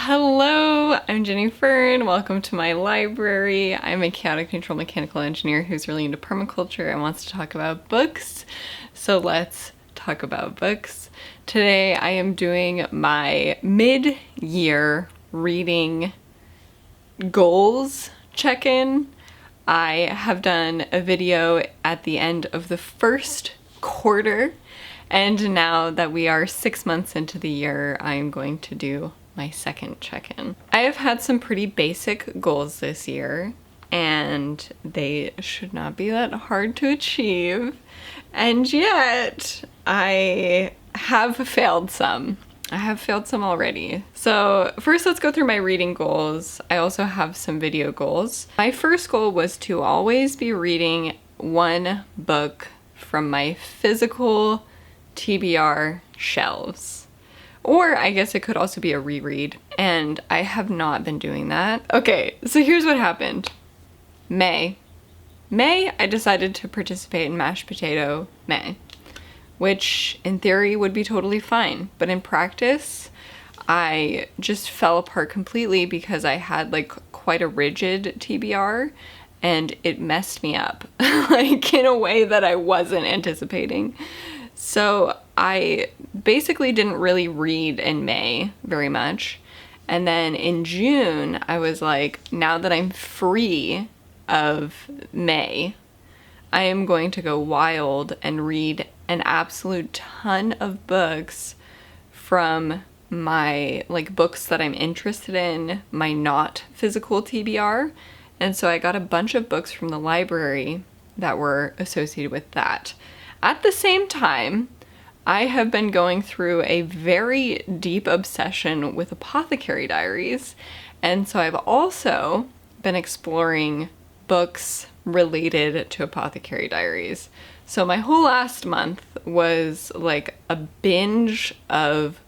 Hello, I'm Jenny Fern. Welcome to my library. I'm a chaotic neutral mechanical engineer who's really into permaculture and wants to talk about books. So let's talk about books. Today I am doing my mid-year reading goals check-in. I have done a video at the end of the first quarter, and now that we are 6 months into the year, I am going to do my second check-in. I have had some pretty basic goals this year, and they should not be that hard to achieve, and yet I have failed some. I have failed some already. So first let's go through my reading goals. I also have some video goals. My first goal was to always be reading one book from my physical TBR shelves. Or I guess it could also be a reread, and I have not been doing that. Okay, so here's what happened. May, I decided to participate in mashed potato May, which in theory would be totally fine, but in practice, I just fell apart completely because I had like quite a rigid TBR, and it messed me up, like in a way that I wasn't anticipating. So I basically didn't really read in May very much. And then in June, I was like, now that I'm free of May, I am going to go wild and read an absolute ton of books from my books that I'm interested in, my not physical TBR. And so I got a bunch of books from the library that were associated with that. At the same time, I have been going through a very deep obsession with Apothecary Diaries, and so I've also been exploring books related to Apothecary Diaries. So my whole last month was like a binge of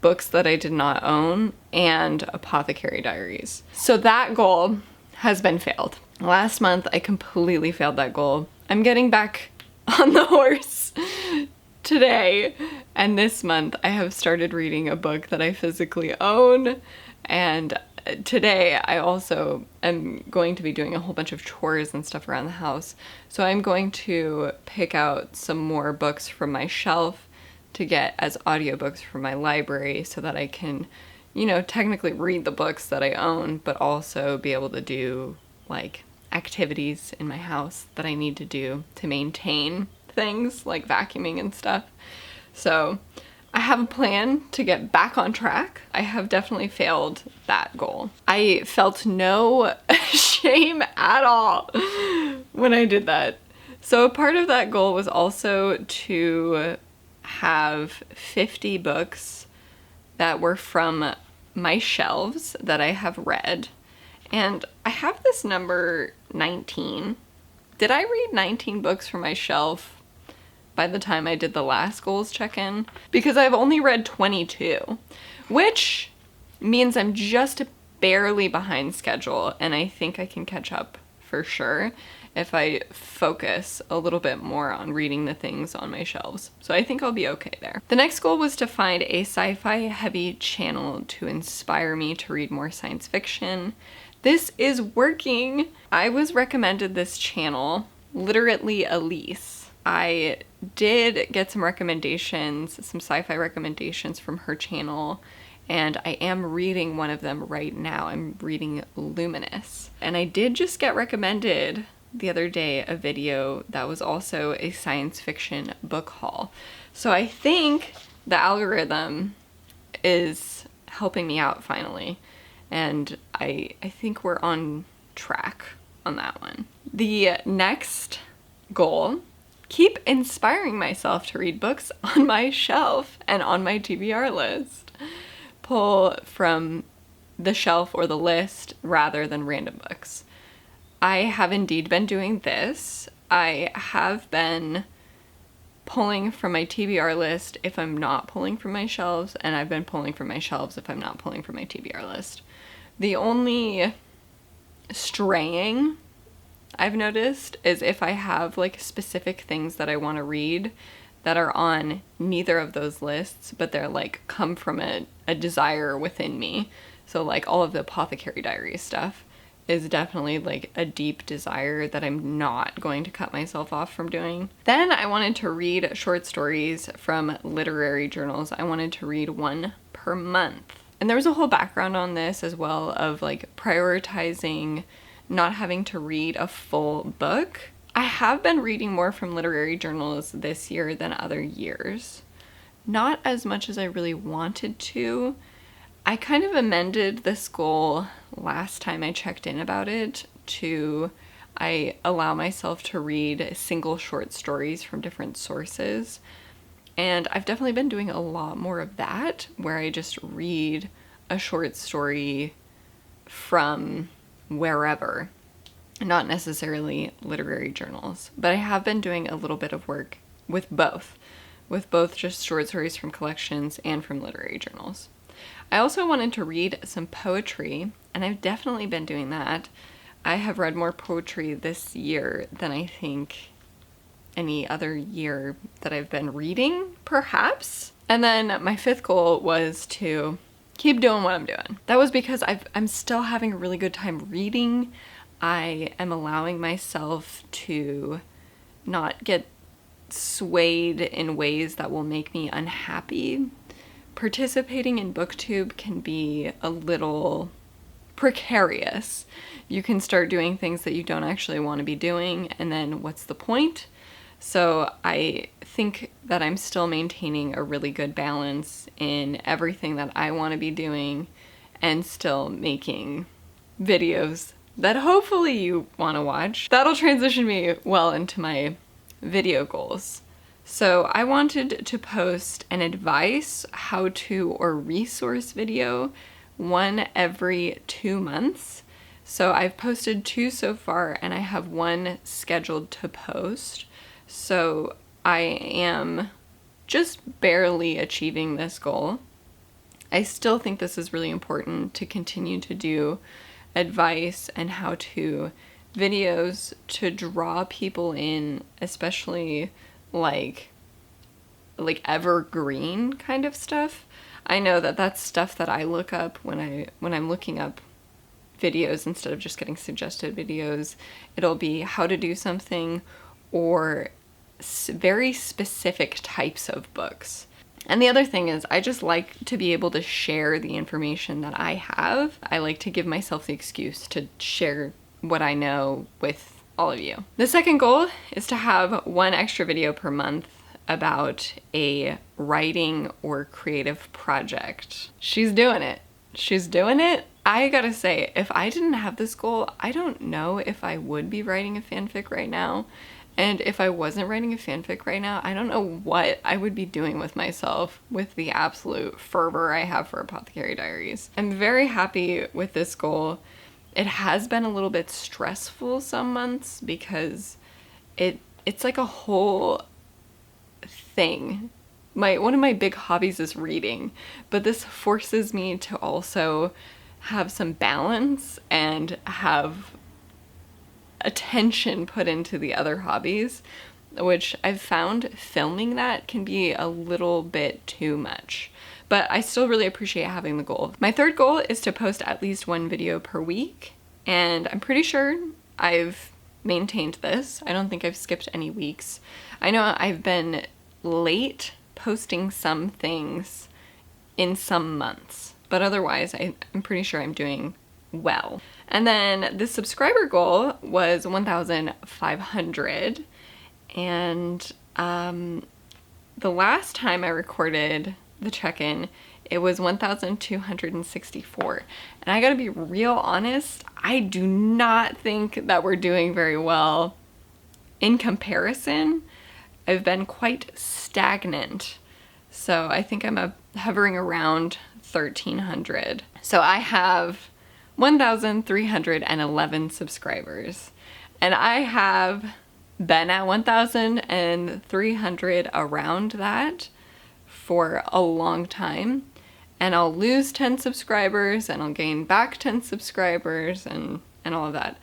books that I did not own and Apothecary Diaries. So that goal has been failed. Last month, I completely failed that goal. I'm getting back on the horse today, and this month I have started reading a book that I physically own, and today I also am going to be doing a whole bunch of chores and stuff around the house, so I'm going to pick out some more books from my shelf to get as audiobooks from my library so that I can, technically read the books that I own, but also be able to do activities in my house that I need to do to maintain things like vacuuming and stuff. So I have a plan to get back on track. I have definitely failed that goal. I felt no shame at all when I did that. So a part of that goal was also to have 50 books that were from my shelves that I have read. And I have this number 19. Did I read 19 books from my shelf by the time I did the last goals check-in? Because I've only read 22, which means I'm just barely behind schedule, and I think I can catch up for sure if I focus a little bit more on reading the things on my shelves. So I think I'll be okay there. The next goal was to find a sci-fi-heavy channel to inspire me to read more science fiction. This is working. I was recommended this channel, literally Elise. I did get some recommendations, some sci-fi recommendations from her channel, and I am reading one of them right now. I'm reading Luminous. And I did just get recommended the other day a video that was also a science fiction book haul. So I think the algorithm is helping me out finally. And I think we're on track on that one. The next goal, keep inspiring myself to read books on my shelf and on my TBR list. Pull from the shelf or the list rather than random books. I have indeed been doing this. I have been pulling from my TBR list if I'm not pulling from my shelves, and I've been pulling from my shelves if I'm not pulling from my TBR list. The only straying I've noticed is if I have specific things that I want to read that are on neither of those lists, but they're come from a desire within me. So like all of the Apothecary Diaries stuff is definitely like a deep desire that I'm not going to cut myself off from doing. Then I wanted to read short stories from literary journals. I wanted to read one per month. And there was a whole background on this as well of like prioritizing not having to read a full book. I have been reading more from literary journals this year than other years. Not as much as I really wanted to. I kind of amended this goal last time I checked in about it to I allow myself to read single short stories from different sources. And I've definitely been doing a lot more of that, where I just read a short story from wherever, not necessarily literary journals. But I have been doing a little bit of work with both just short stories from collections and from literary journals. I also wanted to read some poetry, and I've definitely been doing that. I have read more poetry this year than I think any other year that I've been reading, perhaps. And then my fifth goal was to keep doing what I'm doing. That was because I'm still having a really good time reading. I am allowing myself to not get swayed in ways that will make me unhappy. Participating in BookTube can be a little precarious. You can start doing things that you don't actually want to be doing, and then what's the point? So I think that I'm still maintaining a really good balance in everything that I want to be doing and still making videos that hopefully you want to watch. That'll transition me well into my video goals. So I wanted to post an advice, how-to, or resource video, one every 2 months. So I've posted 2 so far, and I have 1 scheduled to post. So I am just barely achieving this goal. I still think this is really important to continue to do advice and how-to videos to draw people in, especially like evergreen kind of stuff. I know that that's stuff that I look up when I'm looking up videos instead of just getting suggested videos. It'll be how to do something or very specific types of books. And the other thing is I just like to be able to share the information that I have. I like to give myself the excuse to share what I know with all of you. The second goal is to have 1 extra video per month about a writing or creative project. She's doing it. She's doing it. I gotta say, if I didn't have this goal, I don't know if I would be writing a fanfic right now. And if I wasn't writing a fanfic right now, I don't know what I would be doing with myself with the absolute fervor I have for Apothecary Diaries. I'm very happy with this goal. It has been a little bit stressful some months because it's like a whole thing. One of my big hobbies is reading, but this forces me to also have some balance and have attention put into the other hobbies, which I've found filming that can be a little bit too much. But I still really appreciate having the goal. My third goal is to post at least 1 video per week, and I'm pretty sure I've maintained this. I don't think I've skipped any weeks. I know I've been late posting some things in some months, but otherwise I'm pretty sure I'm doing well. And then the subscriber goal was 1,500, and the last time I recorded the check-in, it was 1,264. And I gotta be real honest, I do not think that we're doing very well in comparison. I've been quite stagnant. So I think I'm hovering around 1,300. So I have 1,311 subscribers. And I have been at 1,300 around that for a long time. And I'll lose 10 subscribers and I'll gain back 10 subscribers and all of that.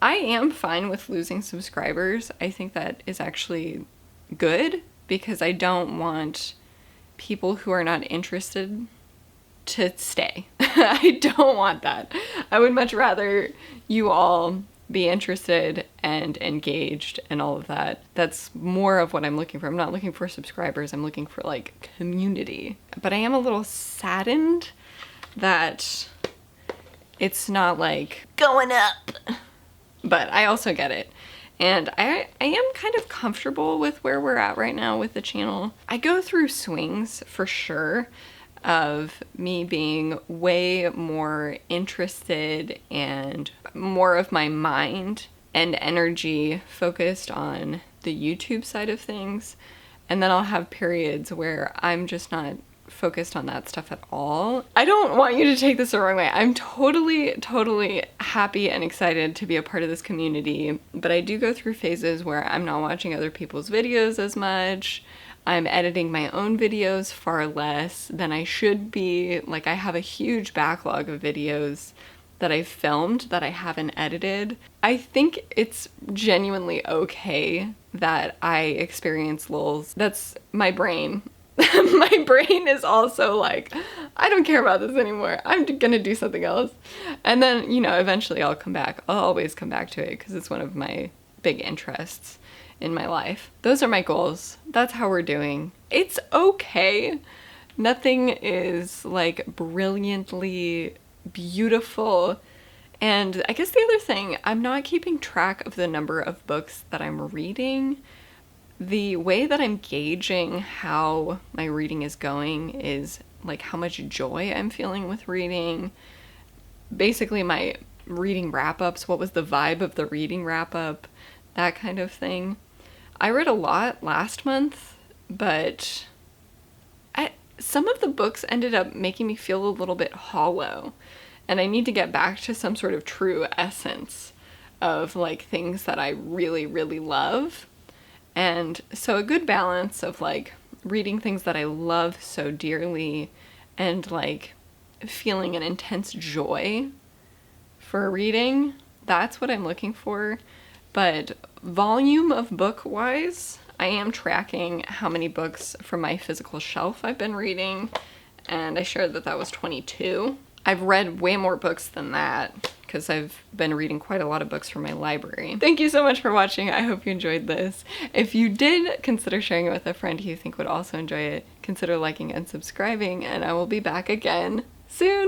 I am fine with losing subscribers. I think that is actually good because I don't want people who are not interested to stay. I don't want that. I would much rather you all be interested and engaged and all of that. That's more of what I'm looking for. I'm not looking for subscribers. I'm looking for like community. But I am a little saddened that it's not like going up. But I also get it. And I am kind of comfortable with where we're at right now with the channel. I go through swings for sure of me being way more interested and more of my mind and energy focused on the YouTube side of things. And then I'll have periods where I'm just not focused on that stuff at all. I don't want you to take this the wrong way. I'm totally happy and excited to be a part of this community, but I do go through phases where I'm not watching other people's videos as much. I'm editing my own videos far less than I should be. Like, I have a huge backlog of videos that I've filmed that I haven't edited. I think it's genuinely okay that I experience lulls. That's my brain. My brain is also like, I don't care about this anymore. I'm gonna do something else. And then, you know, eventually I'll come back. I'll always come back to it because it's one of my big interests in my life. Those are my goals. That's how we're doing. It's okay. Nothing is like brilliantly beautiful. And I guess the other thing, I'm not keeping track of the number of books that I'm reading. The way that I'm gauging how my reading is going is like how much joy I'm feeling with reading. Basically my reading wrap-ups, what was the vibe of the reading wrap-up, that kind of thing. I read a lot last month, but some of the books ended up making me feel a little bit hollow, and I need to get back to some sort of true essence of like things that I really love. And so a good balance of like reading things that I love so dearly and like feeling an intense joy for reading, that's what I'm looking for. But volume of book wise, I am tracking how many books from my physical shelf I've been reading, and I shared that that was 22. I've read way more books than that because I've been reading quite a lot of books from my library. Thank you so much for watching. I hope you enjoyed this. If you did, consider sharing it with a friend who you think would also enjoy it. Consider liking and subscribing, and I will be back again soon.